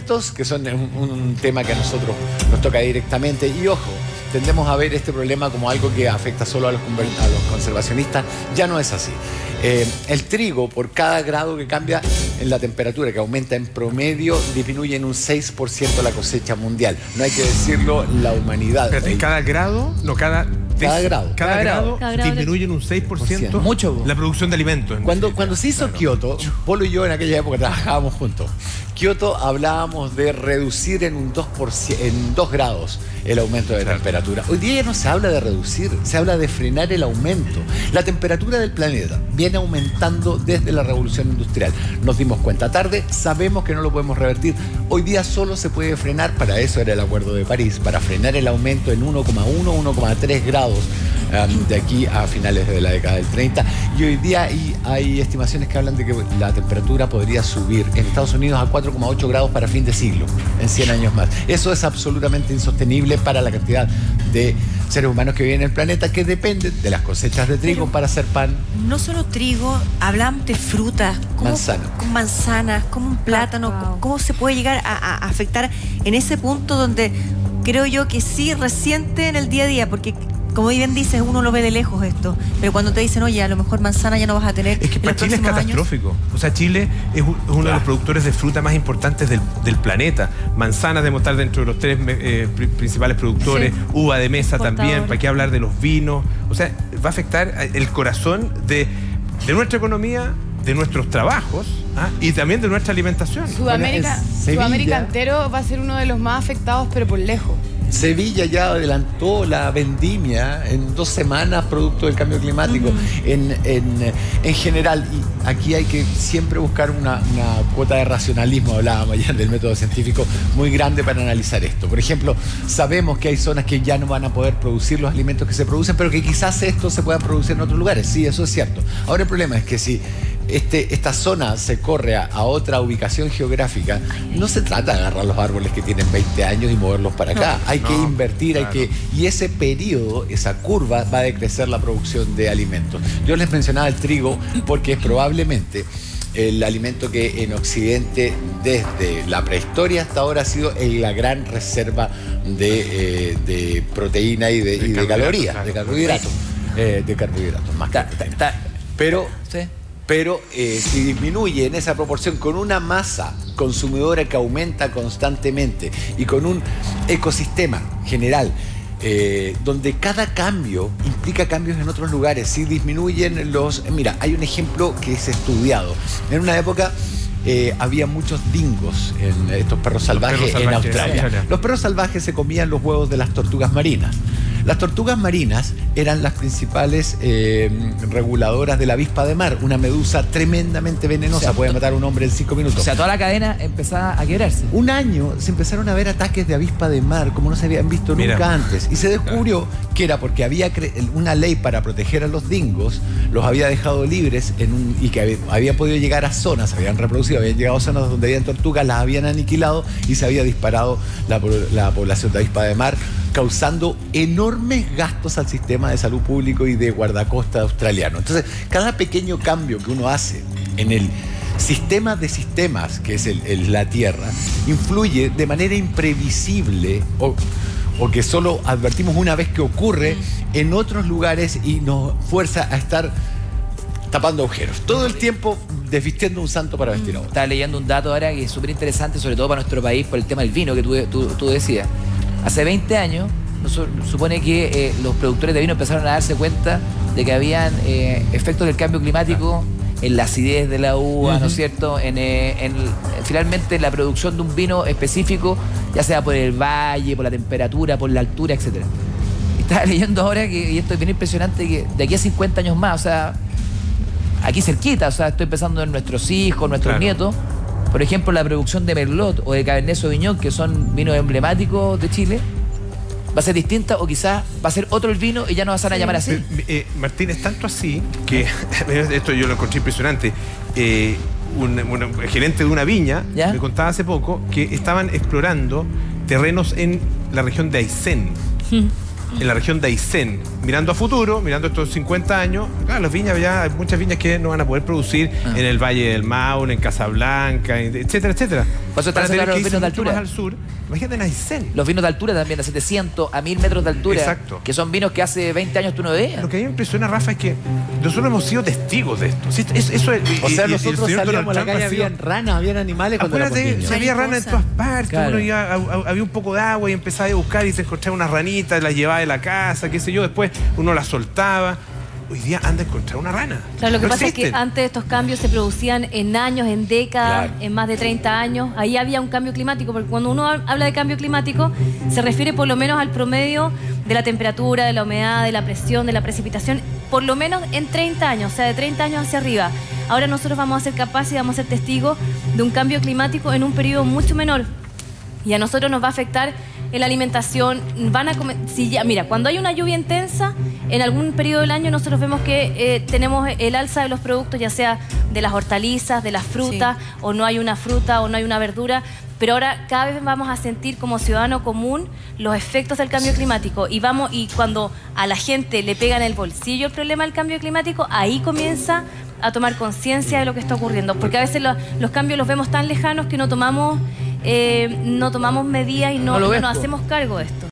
Que son un tema que a nosotros nos toca directamente. Y ojo, tendemos a ver este problema como algo que afecta solo a los conservacionistas. Ya no es así. El trigo, por cada grado que cambia en la temperatura, que aumenta en promedio, disminuye en un 6% la cosecha mundial. No hay que decirlo, la humanidad. Espérate, ¿cada grado? No, cada grado. Cada grado disminuye en un 6% mucho la producción de alimentos. Cuando se hizo Kioto, Polo y yo en aquella época trabajábamos juntos. Kioto hablábamos de reducir en un 2%, en 2 grados el aumento de temperatura. Hoy día ya no se habla de reducir, se habla de frenar el aumento. La temperatura del planeta viene aumentando desde la revolución industrial. Nos dimos cuenta tarde, sabemos que no lo podemos revertir. Hoy día solo se puede frenar, para eso era el Acuerdo de París, para frenar el aumento en 1,1, 1,3 grados de aquí a finales de la década del 30. Y hoy día hay estimaciones que hablan de que la temperatura podría subir en Estados Unidos a 4,8 grados para fin de siglo, en 100 años más. Eso es absolutamente insostenible para la cantidad de seres humanos que viven en el planeta, que dependen de las cosechas de trigo para hacer pan. No solo trigo, hablan de frutas, manzanas, como un plátano. ¿Cómo se puede llegar a afectar en ese punto donde creo yo que sí resiente en el día a día? Porque como bien dices, uno lo ve de lejos esto, pero cuando te dicen, oye, a lo mejor manzana ya no vas a tener. Es que para Chile es catastrófico. O sea, Chile es uno de los productores de fruta más importantes del planeta. Manzanas debemos estar dentro de los 3 principales productores, uva de mesa también, ¿para qué hablar de los vinos? O sea, va a afectar el corazón de nuestra economía, de nuestros trabajos y también de nuestra alimentación. Sudamérica entero va a ser uno de los más afectados, pero por lejos. Sevilla ya adelantó la vendimia en 2 semanas producto del cambio climático. En general, y aquí hay que siempre buscar una cuota de racionalismo, hablábamos ayer del método científico, muy grande para analizar esto. Por ejemplo, sabemos que hay zonas que ya no van a poder producir los alimentos que se producen, pero que quizás estos se puedan producir en otros lugares. Sí, eso es cierto. Ahora el problema es que si esta zona se corre a otra ubicación geográfica, no se trata de agarrar los árboles que tienen 20 años y moverlos para acá. Hay que invertir, y ese periodo, esa curva, va a decrecer la producción de alimentos. Yo les mencionaba el trigo porque es probablemente el alimento que en Occidente, desde la prehistoria hasta ahora, ha sido la gran reserva de proteína y de calorías, de carbohidratos. Más que Pero si disminuye en esa proporción con una masa consumidora que aumenta constantemente y con un ecosistema general donde cada cambio implica cambios en otros lugares, si disminuyen Mira, hay un ejemplo que es estudiado. En una época había muchos dingos, estos perros salvajes en Australia. Los perros salvajes se comían los huevos de las tortugas marinas. Las tortugas marinas eran las principales reguladoras de la avispa de mar, una medusa tremendamente venenosa, puede matar a un hombre en 5 minutos. O sea, toda la cadena empezaba a quebrarse. Un año se empezaron a ver ataques de avispa de mar como no se habían visto nunca antes. Y se descubrió que era porque había una ley para proteger a los dingos, los había dejado libres y que habían podido llegar a zonas, habían reproducido, habían llegado a zonas donde habían tortugas, las habían aniquilado y se había disparado la población de avispa de mar, causando enormes gastos al sistema de salud público y de guardacosta australiano. Entonces, cada pequeño cambio que uno hace en el sistema de sistemas, que es la Tierra, influye de manera imprevisible o que solo advertimos una vez que ocurre en otros lugares y nos fuerza a estar tapando agujeros. Todo el tiempo desvistiendo un santo para vestir a otro. Estaba leyendo un dato ahora que es súper interesante, sobre todo para nuestro país, por el tema del vino que tú decías. Hace 20 años, supone que los productores de vino empezaron a darse cuenta de que habían efectos del cambio climático en la acidez de la uva, ¿no es cierto? Finalmente, la producción de un vino específico, ya sea por el valle, por la temperatura, por la altura, etc. Estaba leyendo ahora y esto es bien impresionante, que de aquí a 50 años más, o sea, aquí cerquita, o sea, estoy pensando en nuestros hijos, nuestros nietos. Por ejemplo, la producción de Merlot o de Cabernet Sauvignon, que son vinos emblemáticos de Chile, va a ser distinta o quizás va a ser otro el vino y ya no vas a llamar así. Martín, es tanto así que esto yo lo encontré impresionante. Un gerente de una viña me contaba hace poco que estaban explorando terrenos en la región de Aysén. En la región de Aysén, mirando a futuro, mirando estos 50 años, claro, las viñas ya, hay muchas viñas que no van a poder producir en el Valle del Maule, en Casablanca, etcétera, etcétera. Por eso están haciendo los vinos de altura. Más al sur, imagínate en Aysén. Los vinos de altura también, de 700 a 1000 metros de altura. Exacto. Que son vinos que hace 20 años tú no veías. Lo que a mí me impresiona, Rafa, es que nosotros hemos sido testigos de esto. Eso es, o sea, nosotros salíamos a la calle, habían ranas, habían animales cuando éramos niños. Había ranas en todas partes, claro. Uno iba, había un poco de agua y empezaba a buscar y se encontraba unas ranitas, las llevaba de la casa, qué sé yo, después uno las soltaba. Hoy día anda a encontrar una rana. Claro, lo que No pasa existen. es que antes estos cambios se producían en años, en décadas, Claro. en más de 30 años. Ahí había un cambio climático, porque cuando uno habla de cambio climático, se refiere por lo menos al promedio de la temperatura, de la humedad, de la presión, de la precipitación, por lo menos en 30 años, o sea, de 30 años hacia arriba. Ahora nosotros vamos a ser capaces y vamos a ser testigos de un cambio climático en un periodo mucho menor. Y a nosotros nos va a afectar en la alimentación. Mira, cuando hay una lluvia intensa, en algún periodo del año nosotros vemos que tenemos el alza de los productos, ya sea de las hortalizas, de las frutas, o no hay una fruta o no hay una verdura. Pero ahora cada vez vamos a sentir como ciudadano común los efectos del cambio climático. Y cuando a la gente le pega en el bolsillo el problema del cambio climático, ahí comienza a tomar conciencia de lo que está ocurriendo. Porque a veces los cambios los vemos tan lejanos que no tomamos medidas y no nos hacemos cargo de esto.